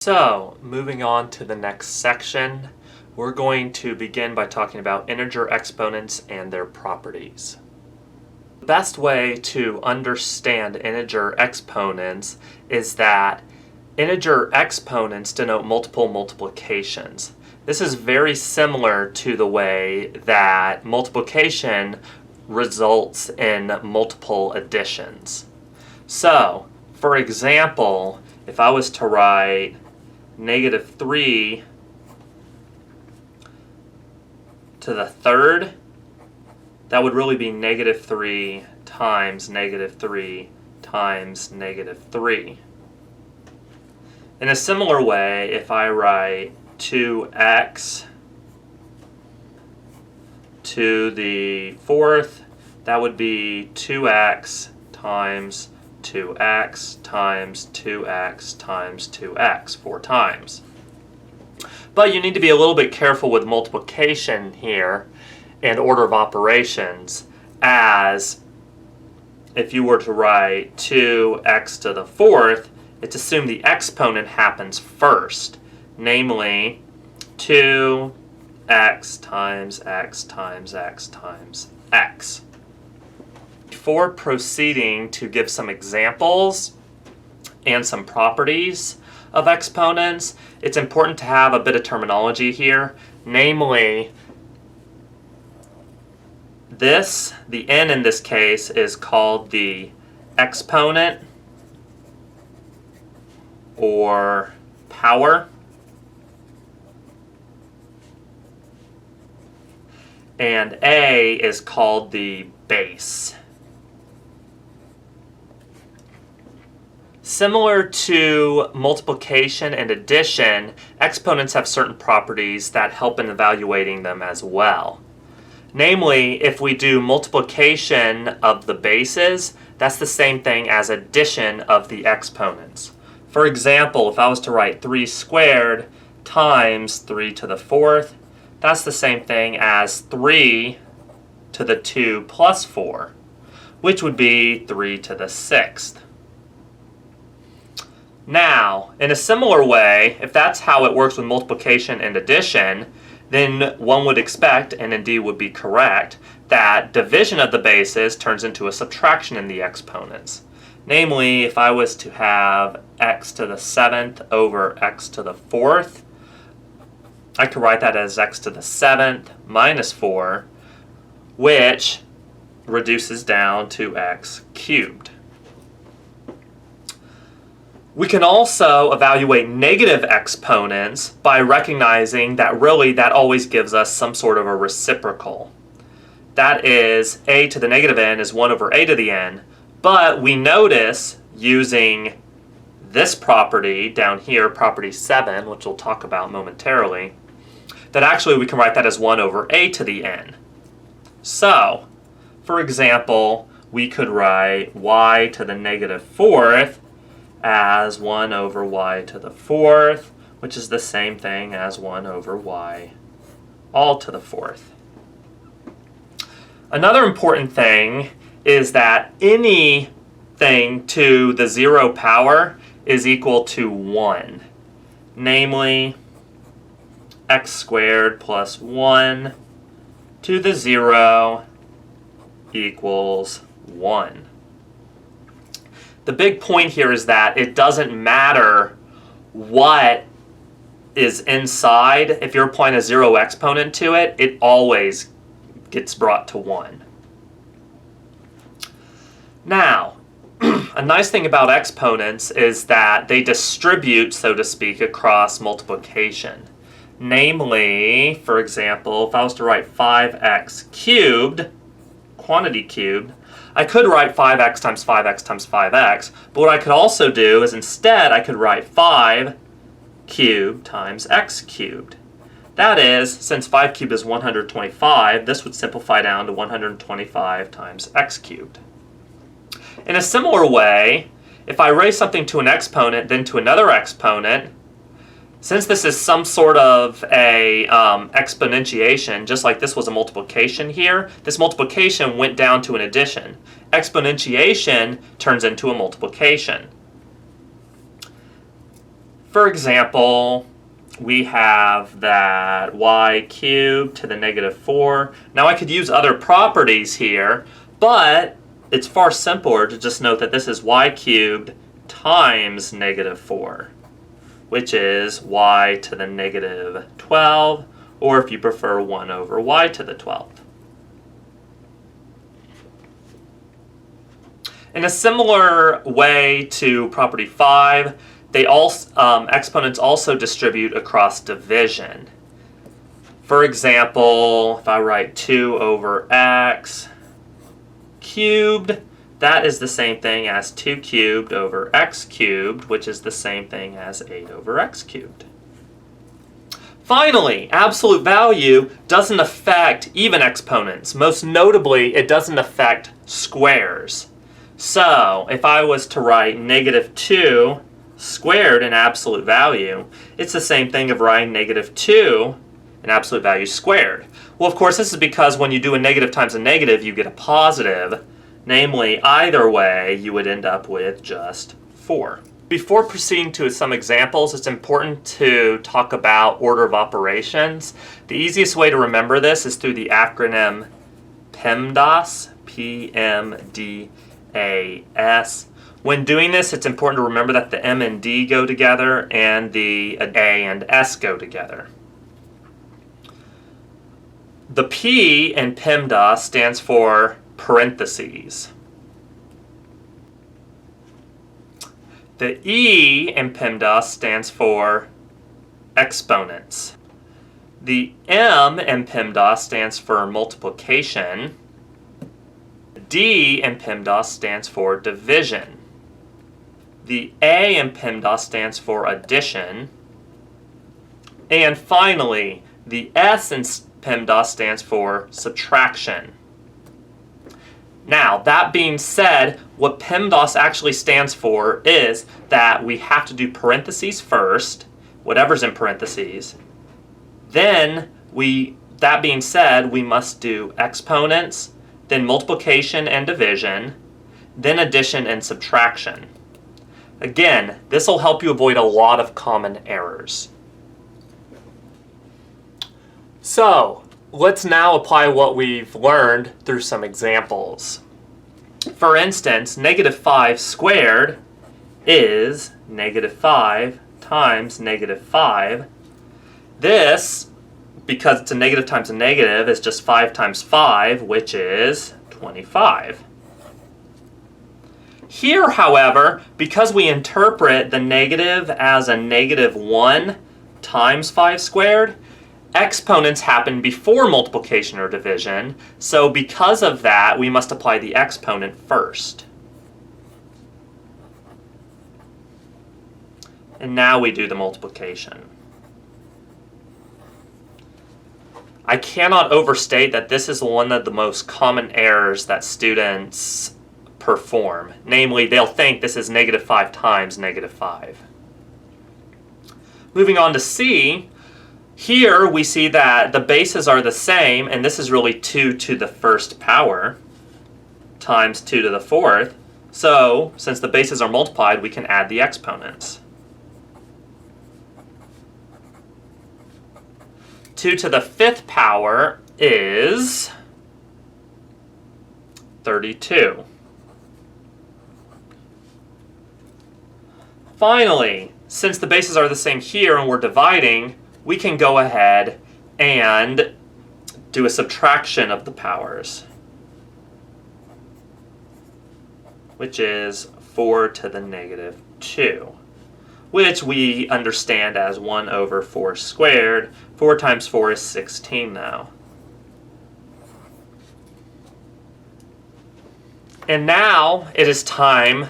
So, moving on to the next section, we're going to begin by talking about integer exponents and their properties. The best way to understand integer exponents is that integer exponents denote multiple multiplications. This is very similar to the way that multiplication results in multiple additions. So, for example, if I was to write -3 to the third, that would really be -3 times -3 times -3. In a similar way, if I write 2x to the fourth, that would be 2x times 2x times 2x times 2x, 4 times. But you need to be a little bit careful with multiplication here and order of operations, as if you were to write 2x to the fourth, it's assumed the exponent happens first, namely 2x times x times x times x. Before proceeding to give some examples and some properties of exponents, it's important to have a bit of terminology here. Namely, the n in this case is called the exponent or power. And a is called the base. Similar to multiplication and addition, exponents have certain properties that help in evaluating them as well. Namely, if we do multiplication of the bases, that's the same thing as addition of the exponents. For example, if I was to write 3 squared times 3 to the fourth, that's the same thing as 3 to the 2 plus 4, which would be 3 to the sixth. Now, in a similar way, if that's how it works with multiplication and addition, then one would expect, and indeed would be correct, that division of the bases turns into a subtraction in the exponents. Namely, if I was to have x to the seventh over x to the fourth, I could write that as x to the seventh minus 4, which reduces down to x cubed. We can also evaluate negative exponents by recognizing that really that always gives us some sort of a reciprocal. That is, a to the negative n is 1 over a to the n, but we notice using this property down here, property 7, which we'll talk about momentarily, that actually we can write that as 1 over a to the n. So, for example, we could write y to the negative fourth as 1 over y to the fourth, which is the same thing as 1 over y all to the fourth. Another important thing is that anything to the 0 power is equal to 1. Namely, x squared plus 1 to the 0 equals 1. The big point here is that it doesn't matter what is inside. If you're applying a 0 exponent to it, it always gets brought to 1. Now, a nice thing about exponents is that they distribute, so to speak, across multiplication. Namely, for example, if I was to write 5x cubed, quantity cubed, I could write 5x times 5x times 5x, but what I could also do is instead I could write 5 cubed times x cubed. That is, since 5 cubed is 125, this would simplify down to 125 times x cubed. In a similar way, if I raise something to an exponent then to another exponent, since this is some sort of a exponentiation, just like this was a multiplication here, this multiplication went down to an addition. Exponentiation turns into a multiplication. For example, we have that y cubed to the negative 4. Now I could use other properties here, but it's far simpler to just note that this is y cubed times negative 4, which is y to the negative 12, or if you prefer, 1 over y to the 12th. In a similar way to property 5, exponents also distribute across division. For example, if I write 2 over x cubed, that is the same thing as 2 cubed over x cubed, which is the same thing as 8 over x cubed. Finally, absolute value doesn't affect even exponents. Most notably, it doesn't affect squares. So, if I was to write negative 2 squared in absolute value, it's the same thing of writing negative 2 in absolute value squared. Well, of course, this is because when you do a negative times a negative, you get a positive. Namely, either way, you would end up with just 4. Before proceeding to some examples, it's important to talk about order of operations. The easiest way to remember this is through the acronym PEMDAS, P-M-D-A-S. When doing this, it's important to remember that the M and D go together and the A and S go together. The P in PEMDAS stands for parentheses. The E in PEMDAS stands for exponents. The M in PEMDAS stands for multiplication. D in PEMDAS stands for division. The A in PEMDAS stands for addition. And finally, the S in PEMDAS stands for subtraction. Now, that being said, what PEMDAS actually stands for is that we have to do parentheses first, whatever's in parentheses. Then, that being said, we must do exponents, then multiplication and division, then addition and subtraction. Again, this will help you avoid a lot of common errors. So, let's now apply what we've learned through some examples. For instance, negative 5 squared is negative 5 times negative 5. This, because it's a negative times a negative, is just 5 times 5, which is 25. Here, however, because we interpret the negative as a negative 1 times 5 squared, exponents happen before multiplication or division, so because of that, we must apply the exponent first. And now we do the multiplication. I cannot overstate that this is one of the most common errors that students perform. Namely, they'll think this is negative 5 times negative 5. Moving on to C, here we see that the bases are the same, and this is really 2 to the first power times 2 to the fourth. So, since the bases are multiplied, we can add the exponents. 2 to the fifth power is 32. Finally, since the bases are the same here and we're dividing, we can go ahead and do a subtraction of the powers, which is 4 to the negative 2, which we understand as 1 over 4 squared. 4 times 4 is 16 now. And now it is time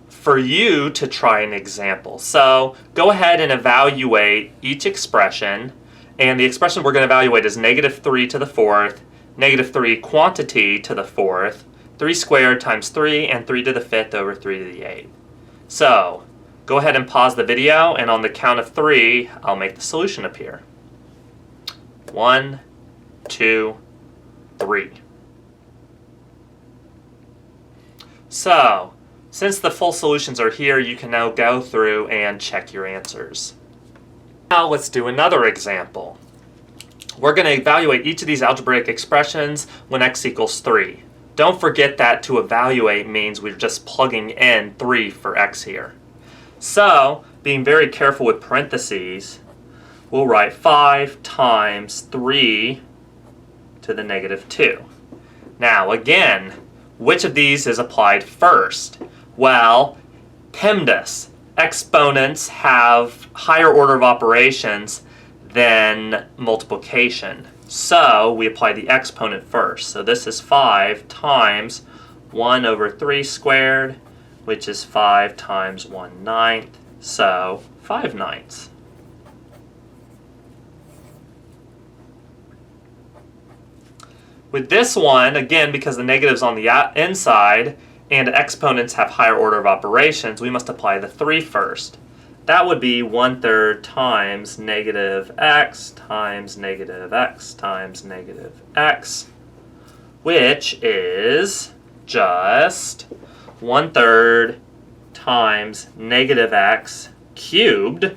for you to try an example. So go ahead and evaluate each expression, and the expression we're going to evaluate is negative 3 to the fourth, negative 3 quantity to the fourth, 3 squared times 3, and 3 to the fifth over 3 to the eighth. So go ahead and pause the video, and on the count of 3, I'll make the solution appear. 1, 2, 3. So Since the full solutions are here, you can now go through and check your answers. Now let's do another example. We're going to evaluate each of these algebraic expressions when x equals 3. Don't forget that to evaluate means we're just plugging in 3 for x here. So, being very careful with parentheses, we'll write 5 times 3 to the negative 2. Now again, which of these is applied first? Well, PEMDAS, exponents have higher order of operations than multiplication. So we apply the exponent first. So this is 5 times 1 over 3 squared, which is 5 times 1/9, so 5/9. With this one, again, because the negative's on the inside and exponents have higher order of operations, we must apply the 3 first. That would be 1/3 times negative x times negative x times negative x, which is just 1/3 times negative x cubed,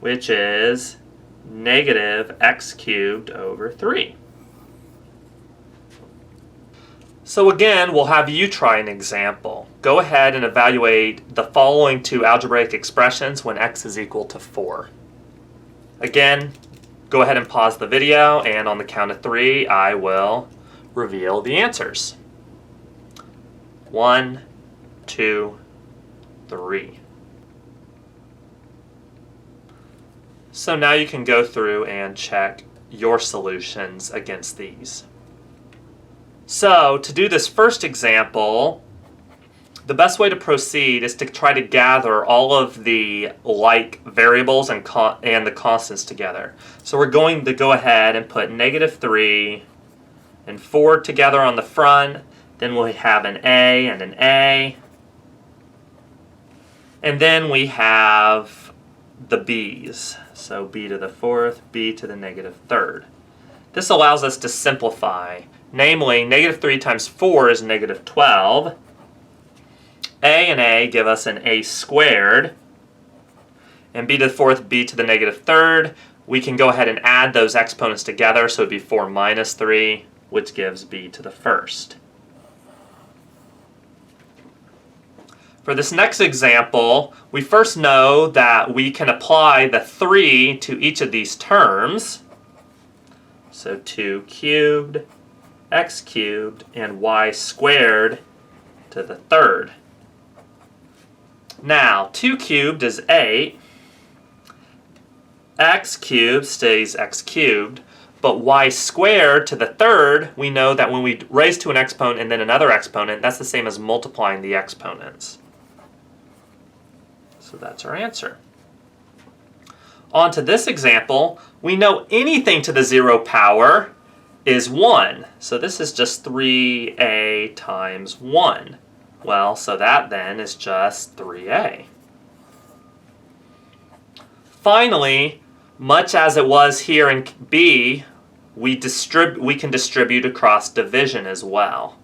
which is negative x cubed over 3. So again, we'll have you try an example. Go ahead and evaluate the following two algebraic expressions when x is equal to 4. Again, go ahead and pause the video, and on the count of 3, I will reveal the answers. 1, 2, 3. So now you can go through and check your solutions against these. So to do this first example, the best way to proceed is to try to gather all of the like variables and the constants together. So we're going to go ahead and put -3 and 4 together on the front. Then we have an A and an A. And then we have the B's. So b to the 4th, b to the -3rd. This allows us to simplify. Namely, -3 times 4 is -12. A and A give us an A squared. And b to the 4th, b to the -3rd. We can go ahead and add those exponents together, so it would be 4 minus 3, which gives b to the 1st. For this next example, we first know that we can apply the 3 to each of these terms. So 2 cubed, x cubed, and y squared to the 3rd. Now, 2 cubed is 8. X cubed stays x cubed. But y squared to the 3rd, we know that when we raise to an exponent and then another exponent, that's the same as multiplying the exponents. So that's our answer. On to this example, we know anything to the 0 power is 1. So this is just 3a times 1. Well, so that then is just 3a. Finally, much as it was here in B, we can distribute across division as well.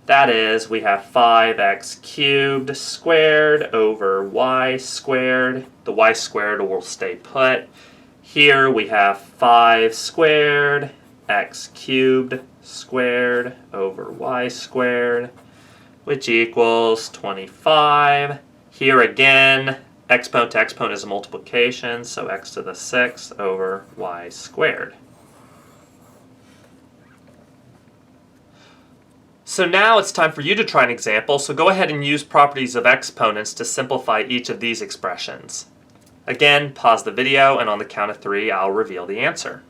That is, we have 5x cubed squared over y squared. The y squared will stay put. Here we have 5 squared x cubed squared over y squared, which equals 25. Here again, exponent to exponent is a multiplication, so x to the 6th over y squared. So now it's time for you to try an example, so go ahead and use properties of exponents to simplify each of these expressions. Again, pause the video, and on the count of 3, I'll reveal the answer.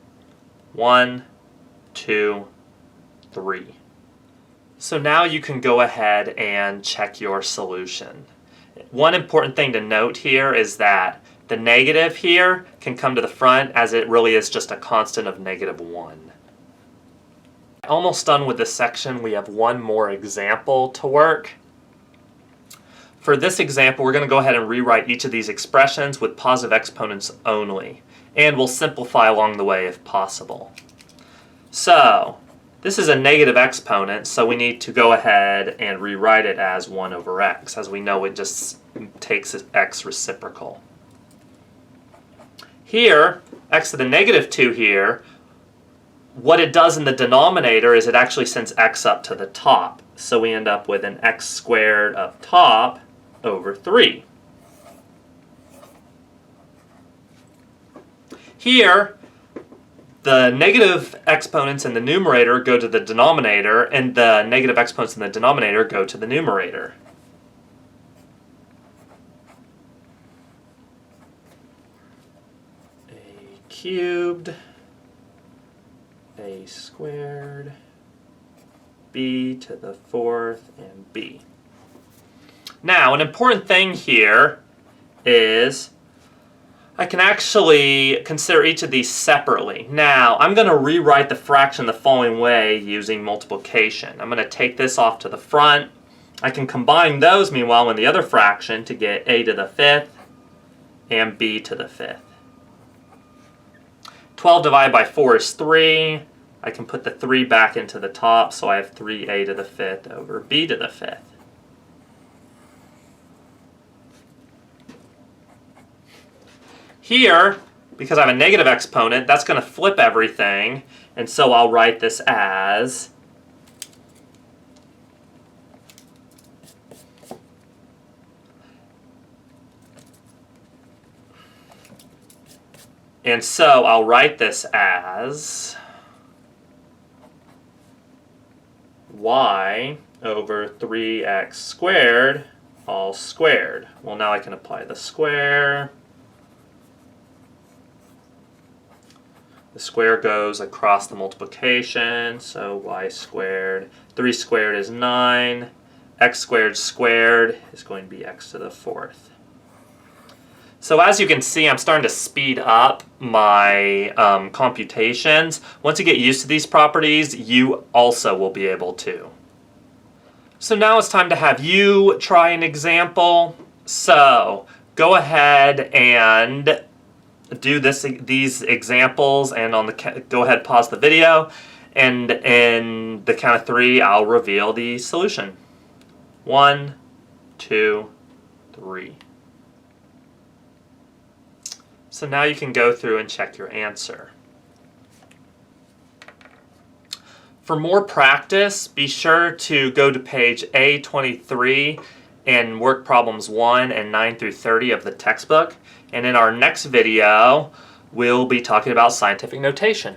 1, 2, 3. So now you can go ahead and check your solution. One important thing to note here is that the negative here can come to the front, as it really is just a constant of -1. Almost done with this section. We have one more example to work. For this example, we're going to go ahead and rewrite each of these expressions with positive exponents only, and we'll simplify along the way if possible. So, This is a negative exponent, so we need to go ahead and rewrite it as 1 over x. As we know, it just takes x reciprocal. Here, x to the negative 2 here, what it does in the denominator is it actually sends x up to the top. So we end up with an x squared up top over 3. Here, the negative exponents in the numerator go to the denominator, and the negative exponents in the denominator go to the numerator. A cubed, a squared, b to the 4th, and b. Now, an important thing here is I can actually consider each of these separately. Now, I'm going to rewrite the fraction the following way using multiplication. I'm going to take this off to the front. I can combine those, meanwhile, in the other fraction to get a to the 5th and b to the 5th. 12 divided by 4 is 3. I can put the 3 back into the top, so I have 3a to the 5th over b to the 5th. Here, because I have a negative exponent, that's going to flip everything, and so I'll write this as y over 3x squared all squared. Well, now I can apply the square. The square goes across the multiplication, so y squared. 3 squared is 9. X squared squared is going to be x to the 4th. So as you can see, I'm starting to speed up my computations. Once you get used to these properties, you also will be able to. So now it's time to have you try an example. So go ahead and do these examples, and go ahead, pause the video, and in the count of 3, I'll reveal the solution. 1, 2, 3. So now you can go through and check your answer. For more practice, be sure to go to page A23 and work problems 1 and 9 through 30 of the textbook. And in our next video, we'll be talking about scientific notation.